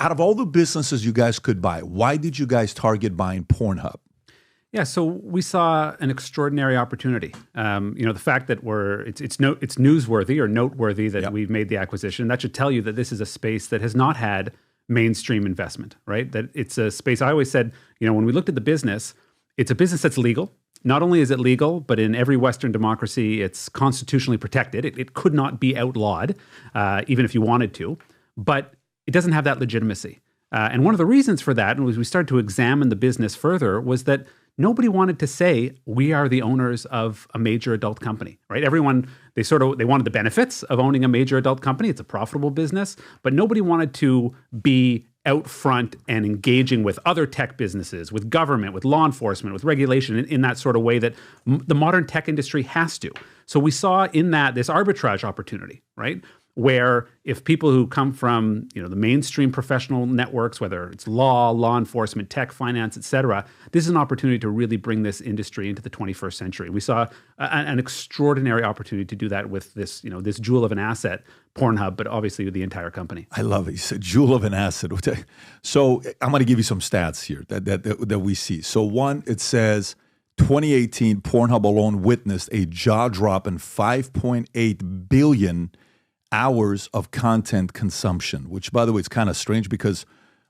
out of all the businesses you guys could buy, why did you guys target buying PornHub? Yeah, so we saw an extraordinary opportunity. The fact that it's newsworthy or noteworthy that we've made the acquisition, that should tell you that this is a space that has not had mainstream investment, right? That it's a space, I always said, when we looked at the business, it's a business that's legal. Not only is it legal, but in every Western democracy, it's constitutionally protected. It could not be outlawed, even if you wanted to, but it doesn't have that legitimacy. And one of the reasons for that, and as we started to examine the business further, was that nobody wanted to say we are the owners of a major adult company, right? Everyone, they wanted the benefits of owning a major adult company. It's a profitable business, but nobody wanted to be out front and engaging with other tech businesses, with government, with law enforcement, with regulation in that sort of way that the modern tech industry has to. So we saw in that this arbitrage opportunity, right? Where if people who come from, the mainstream professional networks, whether it's law enforcement, tech, finance, et cetera, this is an opportunity to really bring this industry into the 21st century. We saw an extraordinary opportunity to do that with this, this jewel of an asset, PornHub, but obviously with the entire company. I love it. You said jewel of an asset. So I'm going to give you some stats here that we see. So one, it says 2018, PornHub alone witnessed a jaw-dropping 5.8 billion hours of content consumption, which, by the way, it's kind of strange because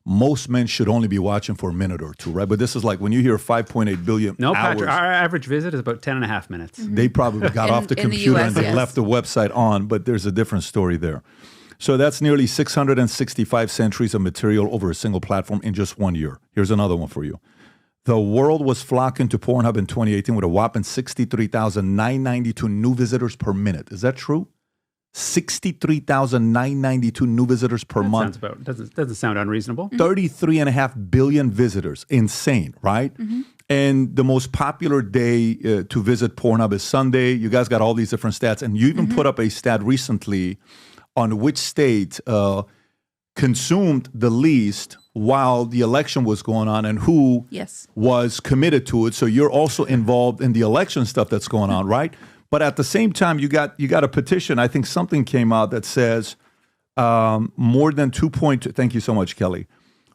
most men should only be watching for a minute or two, right? But this is like when you hear 5.8 billion No, hours. Patrick, our average visit is about 10 and a half minutes. Mm-hmm. They probably got off the computer and they left the website on, but there's a different story there. So that's nearly 665 centuries of material over a single platform in just 1 year. Here's another one for you. The world was flocking to PornHub in 2018 with a whopping 63,992 new visitors per minute. Is that true? 63,992 new visitors per month. Doesn't sound unreasonable. 33.5 billion visitors. Insane, right? Mm-hmm. And the most popular day to visit PornHub is Sunday. You guys got all these different stats. And you even put up a stat recently on which state consumed the least while the election was going on and who was committed to it. So you're also involved in the election stuff that's going on, right? But at the same time, you got a petition. I think something came out that says more than 2.2. Thank you so much, Kelly.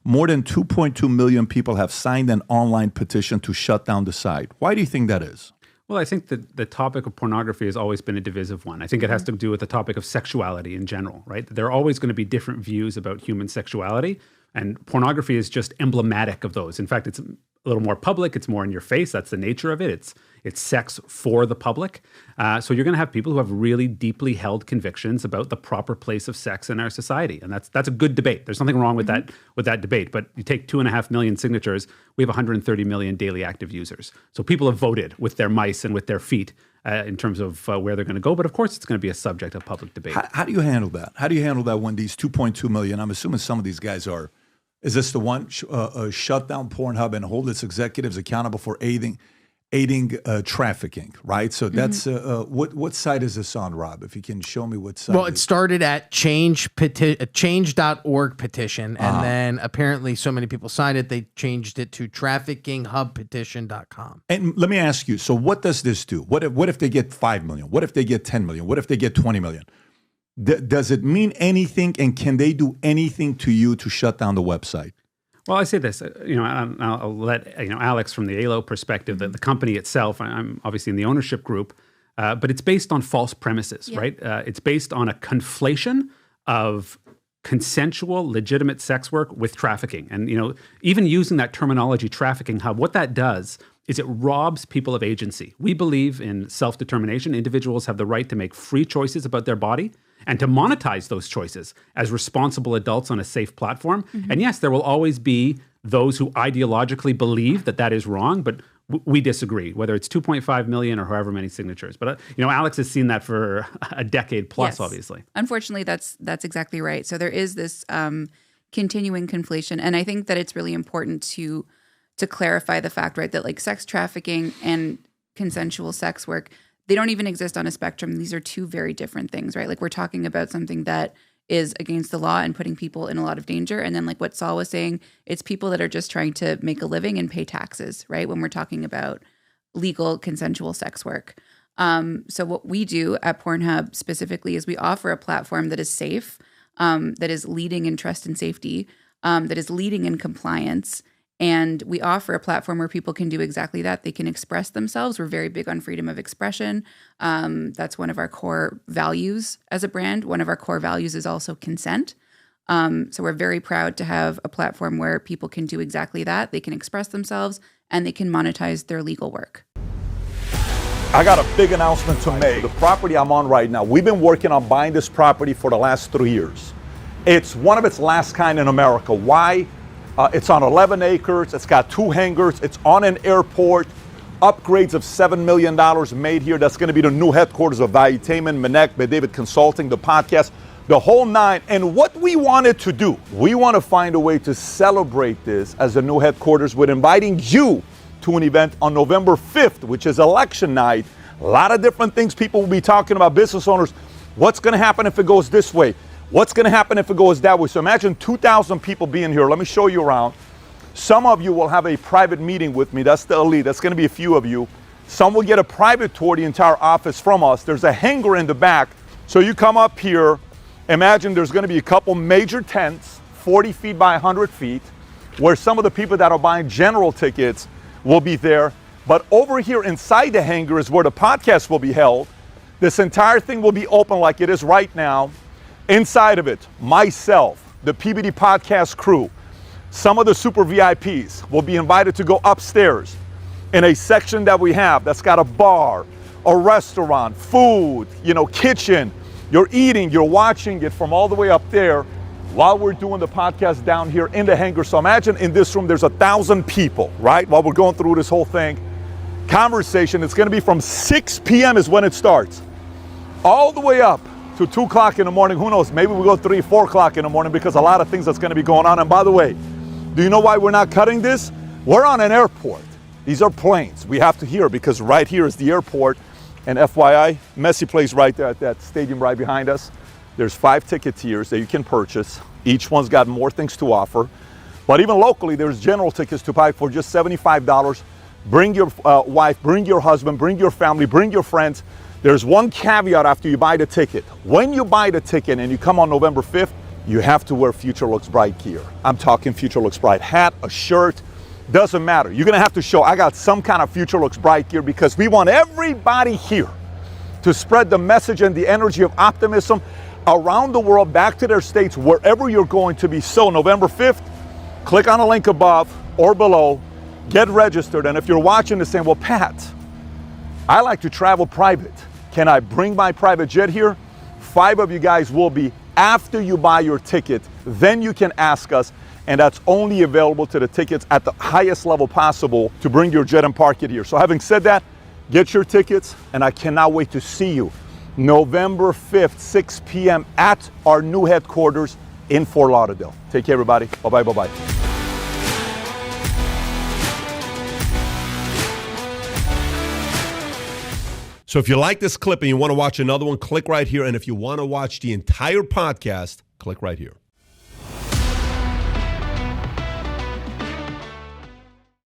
More than 2.2 million people have signed an online petition to shut down the site. Why do you think that is? Well, I think that the topic of pornography has always been a divisive one. I think it has to do with the topic of sexuality in general, right? There are always going to be different views about human sexuality, and pornography is just emblematic of those. In fact, it's a little more public. It's more in your face. That's the nature of it. It's sex for the public. So you're going to have people who have really deeply held convictions about the proper place of sex in our society. And that's a good debate. There's nothing wrong with that debate. But you take 2.5 million signatures, we have 130 million daily active users. So people have voted with their mice and with their feet in terms of where they're going to go. But of course, it's going to be a subject of public debate. How do you handle that? How do you handle that when these 2.2 million, I'm assuming some of these guys are, is this the one, shut down PornHub and hold its executives accountable for aiding trafficking, right? So that's what site is this on, Rob? If you can show me what site. Well, it started at change.org petition, and then apparently so many people signed it, they changed it to traffickinghubpetition.com. And let me ask you, so what does this do? What if they get 5 million? What if they get 10 million? What if they get 20 million? Does it mean anything, and can they do anything to you to shut down the website? Well, I say this, I'll let Alex from the ALO perspective, the company itself, I'm obviously in the ownership group, but it's based on false premises, right? It's based on a conflation of consensual, legitimate sex work with trafficking. And, even using that terminology, trafficking hub, what that does is it robs people of agency. We believe in self-determination. Individuals have the right to make free choices about their body and to monetize those choices as responsible adults on a safe platform. And yes, there will always be those who ideologically believe that is wrong, but we disagree, whether it's 2.5 million or however many signatures. But, Alex has seen that for a decade plus, obviously. Unfortunately, that's exactly right. So there is this continuing conflation. And I think that it's really important to clarify the fact, right, that like sex trafficking and consensual sex work, they don't even exist on a spectrum. These are two very different things, right? Like we're talking about something that is against the law and putting people in a lot of danger. And then like what Saul was saying, it's people that are just trying to make a living and pay taxes, right? When we're talking about legal consensual sex work. So what we do at PornHub specifically is we offer a platform that is safe, that is leading in trust and safety, that is leading in compliance. And we offer a platform where people can do exactly that. They can express themselves. We're very big on freedom of expression. That's one of our core values as a brand. One of our core values is also consent. So we're very proud to have a platform where people can do exactly that. They can express themselves and they can monetize their legal work. I got a big announcement to make. The property I'm on right now, we've been working on buying this property for the last 3 years. It's one of its last kind in America. Why? It's on 11 acres. It's got 2 hangars. It's on an airport. Upgrades of $7 million made here. That's going to be the new headquarters of Valuetainment, David Consulting, the podcast, the whole 9. And what we wanted to do, we want to find a way to celebrate this as the new headquarters with inviting you to an event on November 5th, which is election night. A lot of different things people will be talking about, business owners. What's going to happen if it goes this way? What's going to happen if it goes that way? So imagine 2,000 people being here. Let me show you around. Some of you will have a private meeting with me. That's the elite. That's going to be a few of you. Some will get a private tour of the entire office from us. There's a hangar in the back. So you come up here. Imagine there's going to be a couple major tents, 40 feet by 100 feet, where some of the people that are buying general tickets will be there. But over here inside the hangar is where the podcast will be held. This entire thing will be open like it is right now. Inside of it, myself, the PBD podcast crew, some of the super VIPs will be invited to go upstairs in a section that we have that's got a bar, a restaurant, food, kitchen. You're eating, you're watching it from all the way up there while we're doing the podcast down here in the hangar. So imagine in this room, there's 1,000 people, right? While we're going through this whole thing. Conversation, it's going to be from 6 p.m. is when it starts, all the way up to 2 o'clock in the morning. Who knows? Maybe we go 3, 4 o'clock in the morning because a lot of things that's going to be going on. And by the way, do you know why we're not cutting this? We're on an airport. These are planes. We have to hear because right here is the airport. And FYI, Messi plays right there at that stadium right behind us. There's 5 ticket tiers that you can purchase. Each one's got more things to offer. But even locally, there's general tickets to buy for just $75. Bring your wife, bring your husband, bring your family, bring your friends. There's one caveat after you buy the ticket. When you buy the ticket and you come on November 5th, you have to wear Future Looks Bright gear. I'm talking Future Looks Bright hat, a shirt, doesn't matter. You're gonna have to show I got some kind of Future Looks Bright gear because we want everybody here to spread the message and the energy of optimism around the world, back to their states, wherever you're going to be. So November 5th, click on a link above or below, get registered. And if you're watching this saying, well, Pat, I like to travel private. Can I bring my private jet here? 5 of you guys will be after you buy your ticket. Then you can ask us, and that's only available to the tickets at the highest level possible to bring your jet and park it here. So having said that, get your tickets, and I cannot wait to see you November 5th, 6 p.m. at our new headquarters in Fort Lauderdale. Take care, everybody. Bye-bye, bye-bye. So if you like this clip and you want to watch another one, click right here. And if you want to watch the entire podcast, click right here.